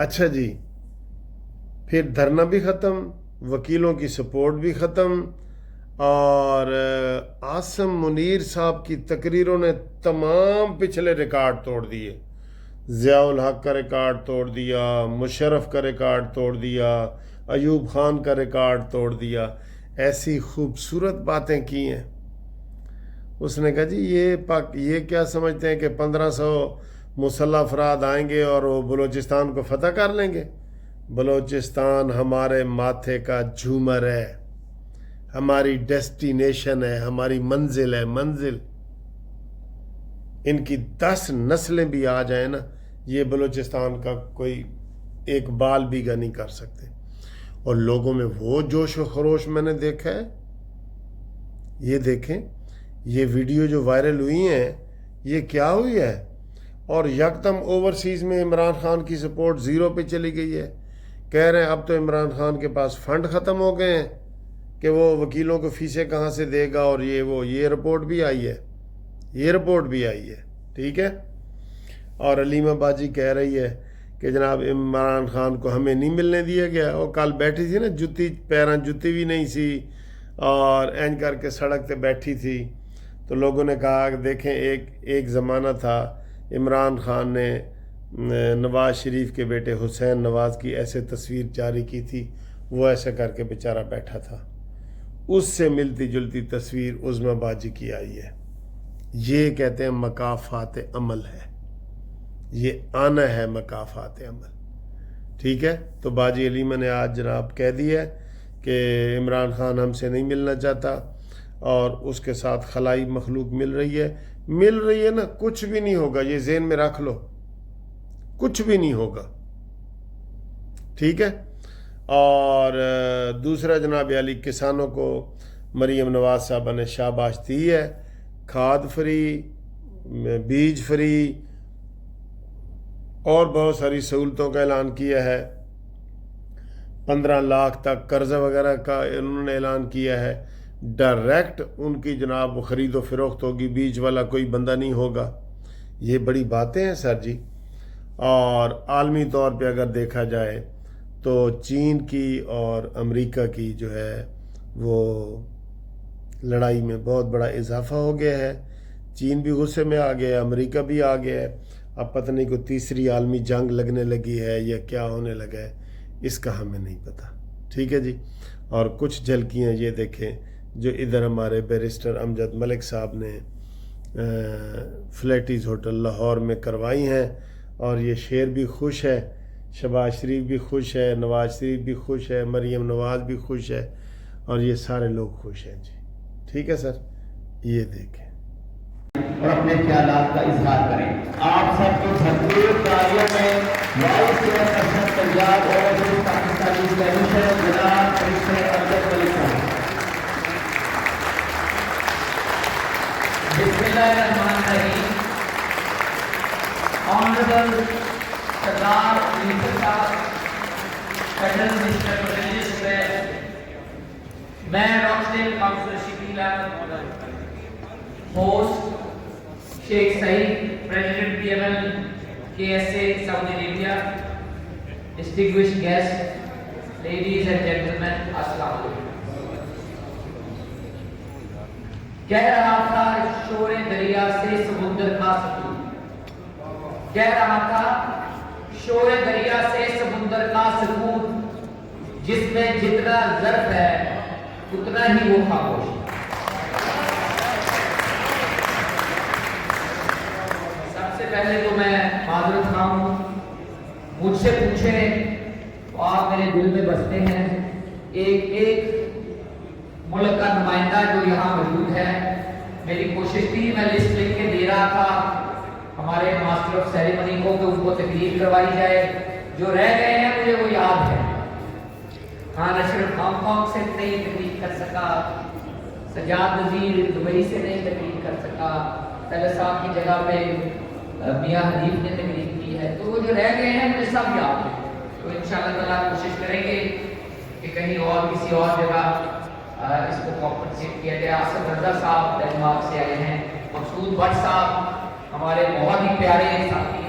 اچھا جی، پھر دھرنا بھی ختم، وکیلوں کی سپورٹ بھی ختم، اور عاصم منیر صاحب کی تقریروں نے تمام پچھلے ریکارڈ توڑ دیے۔ ضیاء الحق کا ریکارڈ توڑ دیا، مشرف کا ریکارڈ توڑ دیا، ایوب خان کا ریکارڈ توڑ دیا، ایسی خوبصورت باتیں کی ہیں۔ اس نے کہا جی یہ کیا سمجھتے ہیں کہ 1500 مسلح افراد آئیں گے اور وہ بلوچستان کو فتح کر لیں گے؟ بلوچستان ہمارے ماتھے کا جھومر ہے، ہماری ڈیسٹینیشن ہے، ہماری منزل ہے، منزل۔ ان کی 10 نسلیں بھی آ جائیں نا، یہ بلوچستان کا کوئی ایک بال بیگا نہیں کر سکتے۔ اور لوگوں میں وہ جوش و خروش میں نے دیکھا ہے۔ یہ دیکھیں، یہ ویڈیو جو وائرل ہوئی ہیں یہ کیا ہوئی ہے، اور یکدم اوورسیز میں عمران خان کی سپورٹ 0 پہ چلی گئی ہے۔ کہہ رہے ہیں اب تو عمران خان کے پاس فنڈ ختم ہو گئے ہیں کہ وہ وکیلوں کو فیسیں کہاں سے دے گا، اور یہ رپورٹ بھی آئی ہے، یہ رپورٹ بھی آئی ہے، ٹھیک ہے۔ اور علیمہ باجی کہہ رہی ہے کہ جناب عمران خان کو ہمیں نہیں ملنے دیا گیا۔ وہ کل بیٹھی تھی نا، پیراں جتی بھی نہیں سی، اور اینج کر کے سڑک پہ بیٹھی تھی، تو لوگوں نے کہا کہ دیکھیں ایک زمانہ تھا عمران خان نے نواز شریف کے بیٹے حسین نواز کی ایسے تصویر جاری کی تھی، وہ ایسا کر کے بیچارہ بیٹھا تھا، اس سے ملتی جلتی تصویر عظمیٰ باجی کی آئی ہے۔ یہ کہتے ہیں مکافات عمل ہے، یہ آنا ہے مکافات عمل، ٹھیک ہے۔ تو باجی علیمہ نے آج جناب کہہ دیا ہے کہ عمران خان ہم سے نہیں ملنا چاہتا، اور اس کے ساتھ خلائی مخلوق مل رہی ہے نا، کچھ بھی نہیں ہوگا، یہ ذہن میں رکھ لو، کچھ بھی نہیں ہوگا، ٹھیک ہے۔ اور دوسرا جناب علی، کسانوں کو مریم نواز صاحبہ نے شاباش دی ہے، کھاد فری، بیج فری اور بہت ساری سہولتوں کا اعلان کیا ہے۔ 15 لاکھ تک قرضہ وغیرہ کا انہوں نے اعلان کیا ہے۔ ڈائریکٹ ان کی جناب خرید و فروخت ہوگی، بیچ والا کوئی بندہ نہیں ہوگا۔ یہ بڑی باتیں ہیں سر جی۔ اور عالمی طور پہ اگر دیکھا جائے تو چین کی اور امریکہ کی جو ہے وہ لڑائی میں بہت بڑا اضافہ ہو گیا ہے۔ چین بھی غصے میں آ گیا ہے، امریکہ بھی آ گیا ہے، اب پتہ نہیں کوئی تیسری عالمی جنگ لگنے لگی ہے یا کیا ہونے لگا ہے، اس کا ہمیں نہیں پتہ، ٹھیک ہے جی۔ اور کچھ جھلکیاں یہ دیکھیں جو ادھر ہمارے بیرسٹر امجد ملک صاحب نے فلیٹیز ہوٹل لاہور میں کروائی ہیں، اور یہ شیر بھی خوش ہے، شہباز شریف بھی خوش ہے، نواز شریف بھی خوش ہے، مریم نواز بھی خوش ہے، اور یہ سارے لوگ خوش ہیں جی، ٹھیک ہے سر۔ یہ دیکھیں اور اپنے خیالات کا اظہار کریں۔ آپ سب کو بھرپور تالیوں میں وائس چیئرپرسن پنجاب اور پاکستانی کمیشن جناب بیرسٹر امجد ملک صاحب۔ بسم اللہ الرحمن الرحیم۔ آنریبل سردار منیسٹر صاحب، فیڈرل منسٹر ریلیجس افیئرز، میں Rochdale councillor Shakeel Ahmed, host Sheikh Saeed, president P M L K S A Saudi Arabia, distinguished guest, ladies and gentlemen, السلام علیکم۔ کہہ رہا تھا شور دریا سے سمندر کا سکون، کہہ رہا تھا شور دریا سے سمندر کا سکون، جس میں جتنا ظرف ہے اتنا ہی وہ خاموش ہے۔ سب سے پہلے تو میں معذرت خواہ ہوں، مجھ سے پوچھیں تو آپ میرے دل میں بستے ہیں۔ ایک ملک کا نمائندہ جو یہاں موجود ہے، میری کوشش تھی، میں لسٹ لکھ کے دے رہا تھا ہمارے ماسٹر آف سیریمنی کو کہ ان کو تقریر کروائی جائے، جو رہ گئے ہیں مجھے وہ یاد ہے۔ خان اشرف ہانگ کانگ سے نہیں تقریر کر سکا، سجاد نذیر دبئی سے نہیں تقریر کر سکا، طلعت صاحب کی جگہ پہ میاں حنیف نے تقریر کی ہے، تو وہ جو رہ گئے ہیں مجھے سب یاد ہے۔ تو انشاءاللہ تعالیٰ کوشش کریں گے کہ کہیں اور کسی اور جگہ اس کو کمپنسیٹ کیا جائے۔ آصف رضا صاحب ڈنمارک سے آئے ہیں، مقصود بٹ صاحب ہمارے بہت ہی پیارے ساتھی